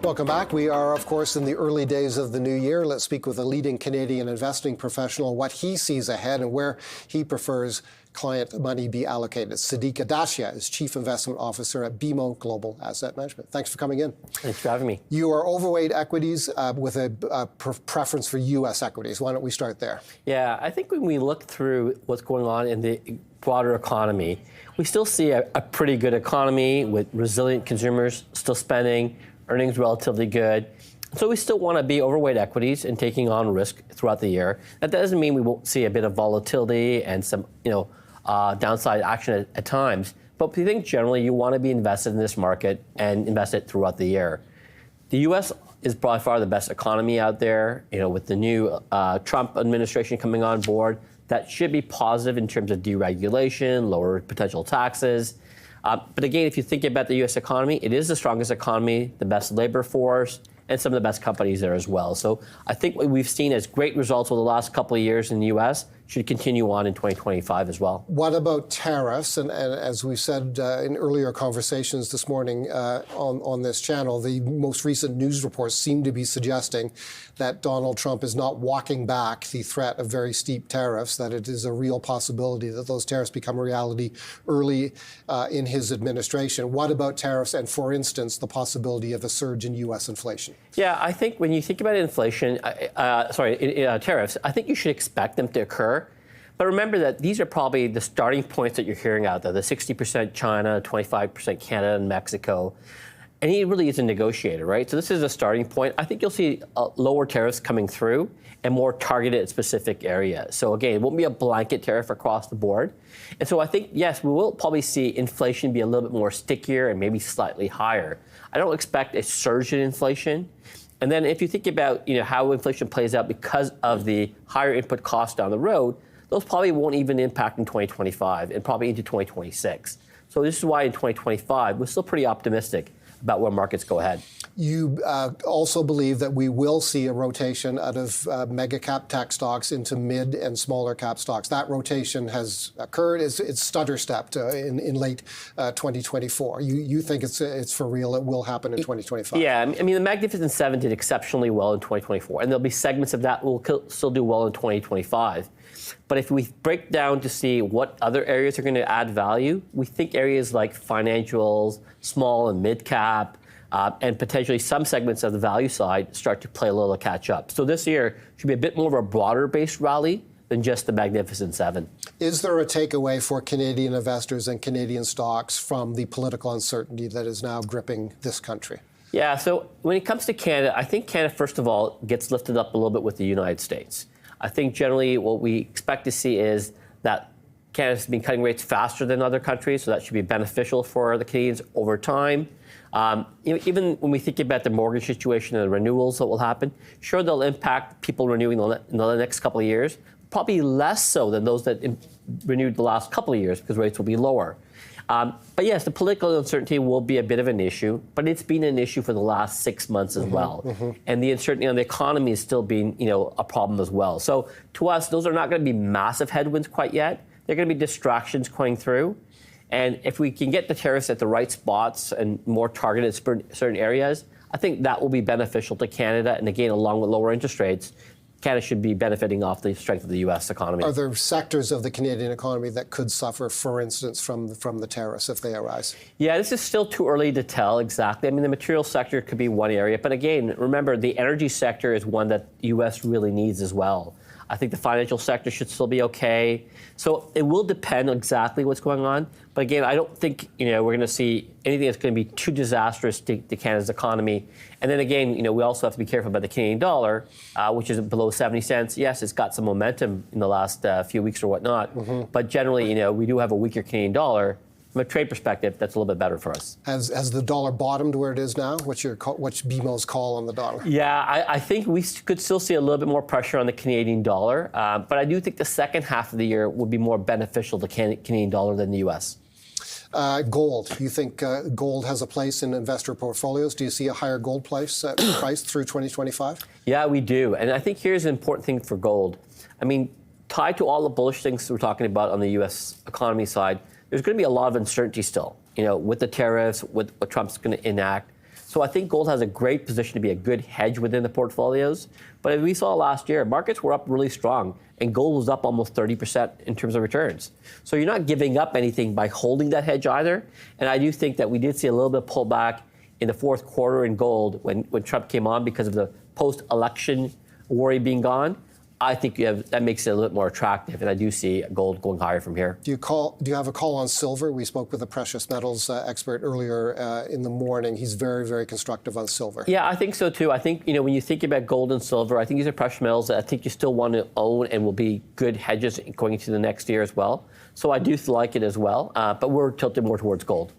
Welcome back. We are, of course, in the early days of the new year. Let's speak with a leading Canadian investing professional, what he sees ahead and where he prefers client money be allocated. Sadiq Adatia is Chief Investment Officer at BMO Global Asset Management. Thanks for coming in. Thanks for having me. You are overweight equities with a preference for U.S. equities. Why don't we start there? Yeah, I think when we look through what's going on in the broader economy, we still see a pretty good economy with resilient consumers still spending, earnings relatively good. So we still want to be overweight equities and taking on risk throughout the year. That doesn't mean we won't see a bit of volatility and some, downside action at times. But we think generally you want to be invested in this market and invest it throughout the year. The U.S. is by far the best economy out there. With the new Trump administration coming on board, that should be positive in terms of deregulation, lower potential taxes. But again, if you think about the U.S. economy, it is the strongest economy, the best labor force, and some of the best companies there as well. So I think what we've seen as great results over the last couple of years in the U.S. should continue on in 2025 as well. What about tariffs? And as we said in earlier conversations this morning on this channel, the most recent news reports seem to be suggesting that Donald Trump is not walking back the threat of very steep tariffs, that it is a real possibility that those tariffs become a reality early in his administration. What about tariffs and, for instance, the possibility of a surge in U.S. inflation? Yeah, I think when you think about inflation, tariffs, I think you should expect them to occur. But remember that these are probably the starting points that you're hearing out there, the 60% China, 25% Canada and Mexico. And he really is a negotiator, right? So this is a starting point. I think you'll see lower tariffs coming through and more targeted at specific areas. So again, it won't be a blanket tariff across the board. And so I think, yes, we will probably see inflation be a little bit more stickier and maybe slightly higher. I don't expect a surge in inflation. And then if you think about how inflation plays out because of the higher input costs down the road, those probably won't even impact in 2025 and probably into 2026. So this is why in 2025, we're still pretty optimistic about where markets go ahead. You also believe that we will see a rotation out of mega cap tech stocks into mid and smaller cap stocks. That rotation has occurred. It's stutter-stepped in late 2024. You think it's for real? It will happen in 2025? Yeah, I mean, the Magnificent Seven did exceptionally well in 2024, and there'll be segments of that will still do well in 2025. But if we break down to see what other areas are going to add value, we think areas like financials, small and mid cap, and potentially some segments of the value side start to play a little catch up. So this year should be a bit more of a broader based rally than just the Magnificent Seven. Is there a takeaway for Canadian investors and Canadian stocks from the political uncertainty that is now gripping this country? Yeah, so when it comes to Canada, I think Canada, first of all, gets lifted up a little bit with the United States. I think generally what we expect to see is that Canada's been cutting rates faster than other countries, so that should be beneficial for the Canadians over time. Even when we think about the mortgage situation and the renewals that will happen, sure, they'll impact people renewing in the next couple of years, probably less so than those that renewed the last couple of years because rates will be lower. But yes, the political uncertainty will be a bit of an issue, but it's been an issue for the last 6 months as well. And the uncertainty on the economy is still being, a problem as well. So to us, those are not going to be massive headwinds quite yet. They're going to be distractions going through. And if we can get the tariffs at the right spots and more targeted certain areas, I think that will be beneficial to Canada. And again, along with lower interest rates, Canada should be benefiting off the strength of the U.S. economy. Are there sectors of the Canadian economy that could suffer, for instance, from the tariffs if they arise? Yeah, this is still too early to tell exactly. I mean, the material sector could be one area. But again, remember, the energy sector is one that the U.S. really needs as well. I think the financial sector should still be okay. So it will depend exactly what's going on. But again, I don't think we're going to see anything that's going to be too disastrous to Canada's economy. And then again, we also have to be careful about the Canadian dollar, which is below 70 cents. Yes, it's got some momentum in the last few weeks or whatnot. But generally, we do have a weaker Canadian dollar. From a trade perspective, that's a little bit better for us. Has the dollar bottomed where it is now? What's BMO's call on the dollar? Yeah, I think we could still see a little bit more pressure on the Canadian dollar. But I do think the second half of the year would be more beneficial to Canadian dollar than the U.S. Gold. You think gold has a place in investor portfolios? Do you see a higher gold price through 2025? Yeah, we do. And I think here's an important thing for gold. I mean, tied to all the bullish things we're talking about on the U.S. economy side, there's going to be a lot of uncertainty still, with the tariffs, with what Trump's going to enact. So So I think gold has a great position to be a good hedge within the portfolios. But as we saw last year, markets were up really strong, and gold was up almost 30% in terms of returns. So you're not giving up anything by holding that hedge either. And I do think that we did see a little bit of pullback in the fourth quarter in gold when Trump came on because of the post-election worry being gone. I think that makes it a little bit more attractive, and I do see gold going higher from here. Do you have a call on silver? We spoke with a precious metals expert earlier in the morning. He's very, very constructive on silver. Yeah, I think so too. I think, when you think about gold and silver, I think these are precious metals that I think you still want to own and will be good hedges going into the next year as well. So I do like it as well, but we're tilted more towards gold.